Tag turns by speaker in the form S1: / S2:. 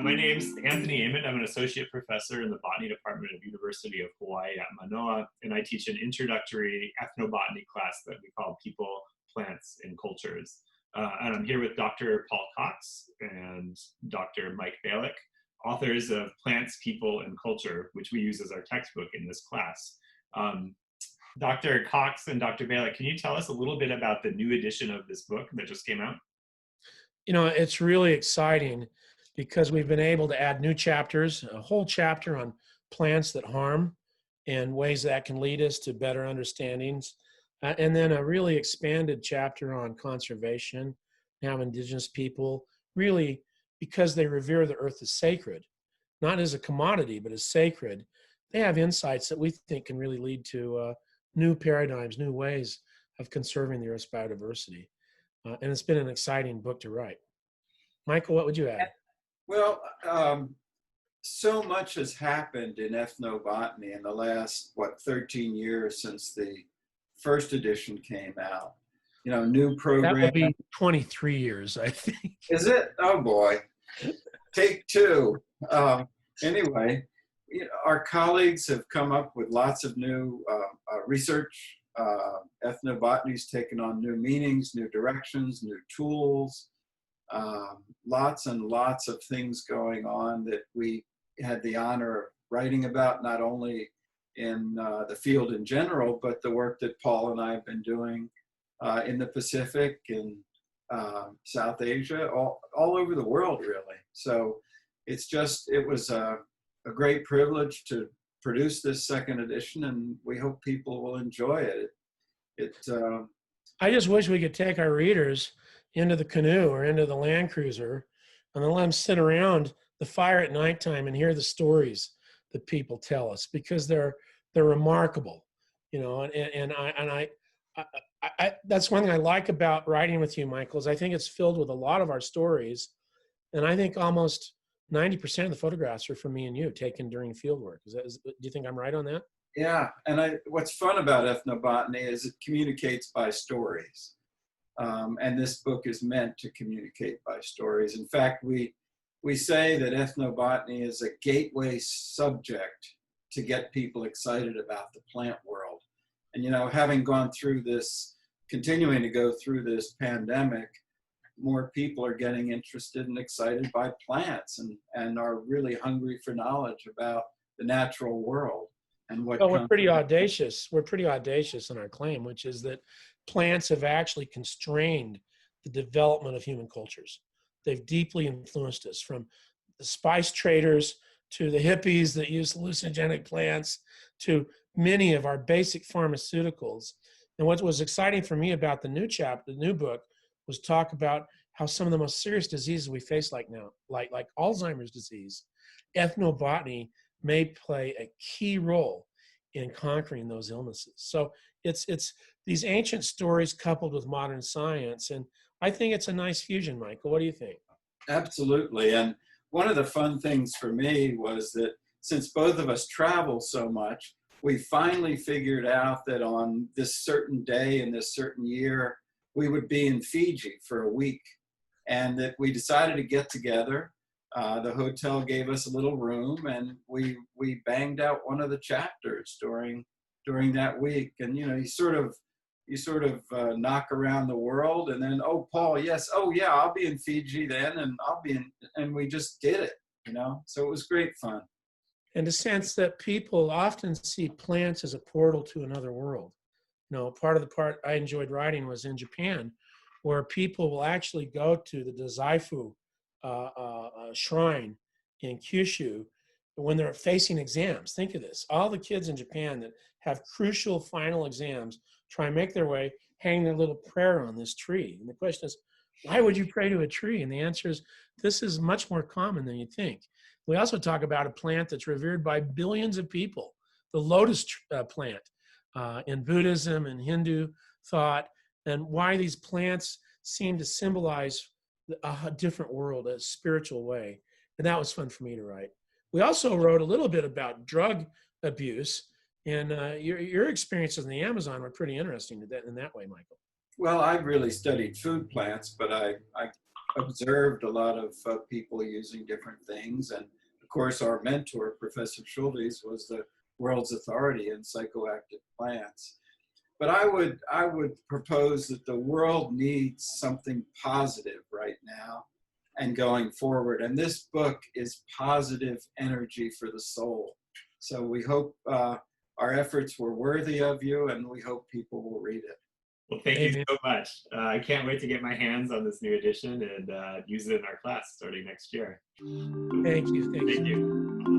S1: My name's Anthony Ament. I'm an associate professor in the botany department of University of Hawaii at Manoa, and I teach an introductory ethnobotany class that we call People, Plants, and Cultures. And I'm here with Dr. Paul Cox and Dr. Mike Balick, authors of Plants, People, and Culture, which we use as our textbook in this class. Dr. Cox and Dr. Balick, can you tell us a little bit about the new edition of this book that just came out?
S2: You know, it's really exciting because we've been able to add new chapters, a whole chapter on plants that harm and ways that can lead us to better understandings. And then a really expanded chapter on conservation, how indigenous people really, because they revere the earth as sacred, not as a commodity, but as sacred, they have insights that we think can really lead to new paradigms, new ways of conserving the earth's biodiversity. And it's been an exciting book to write. Michael, what would you add?
S3: Well, so much has happened in ethnobotany in the last, 13 years since the first edition came out. You know, new program.
S2: That would be 23 years, I think.
S3: Is it? Oh boy. Take two. Anyway, you know, our colleagues have come up with lots of new research. Ethnobotany's taken on new meanings, new directions, new tools. Lots and lots of things going on that we had the honor of writing about, not only in the field in general, but the work that Paul and I have been doing in the Pacific, in South Asia, all over the world, really. So it was a great privilege to produce this second edition, and we hope people will enjoy it.
S2: I just wish we could take our readers into the canoe or into the Land Cruiser and then let them sit around the fire at nighttime and hear the stories that people tell us, because they're remarkable, you know. And I that's one thing I like about writing with you, Michael, is I think it's filled with a lot of our stories, and I think almost 90% of the photographs are from me and you, taken during field work. Do you think I'm right on that?
S3: Yeah, and what's fun about ethnobotany is it communicates by stories. And this book is meant to communicate by stories. In fact, we say that ethnobotany is a gateway subject to get people excited about the plant world. And, you know, having gone through this, continuing to go through this pandemic, more people are getting interested and excited by plants and are really hungry for knowledge about the natural world. And what
S2: well, we're pretty audacious. We're pretty audacious in our claim, which is that plants have actually constrained the development of human cultures. They've deeply influenced us, from the spice traders to the hippies that use hallucinogenic plants to many of our basic pharmaceuticals. And what was exciting for me about the new book, was talk about how some of the most serious diseases we face like now, like Alzheimer's disease, ethnobotany may play a key role in conquering those illnesses. So it's these ancient stories coupled with modern science, and I think it's a nice fusion. Michael, what do you think?
S3: Absolutely. And one of the fun things for me was that since both of us travel so much, we finally figured out that on this certain day in this certain year, we would be in Fiji for a week, and that we decided to get together. The hotel gave us a little room, and we banged out one of the chapters during that week. And you know, you sort of knock around the world, and then, oh, Paul, yes, oh yeah, I'll be in Fiji then, and and we just did it, you know. So it was great fun.
S2: And a sense that people often see plants as a portal to another world. You know, part I enjoyed writing was in Japan, where people will actually go to the Dazaifu shrine in Kyushu when they're facing exams. Think of this: all the kids in Japan that have crucial final exams try and make their way, hang their little prayer on this tree. And the question is, why would you pray to a tree? And the answer is, this is much more common than you think. We also talk about a plant that's revered by billions of people, the lotus plant, in Buddhism and Hindu thought, and why these plants seem to symbolize a different world, a spiritual way. And that was fun for me to write. We also wrote a little bit about drug abuse, and your experiences in the Amazon were pretty interesting in that way, Michael.
S3: Well, I've really studied food plants, but I observed a lot of people using different things. And of course, our mentor, Professor Schultes, was the world's authority in psychoactive plants. But I would propose that the world needs something positive right now and going forward. And this book is positive energy for the soul. So we hope our efforts were worthy of you, and we hope people will read it.
S1: Well, thank you
S2: Amen.
S1: so much. I can't wait to get my hands on this new edition and use it in our class starting next year.
S2: Thank you.
S1: Thank you.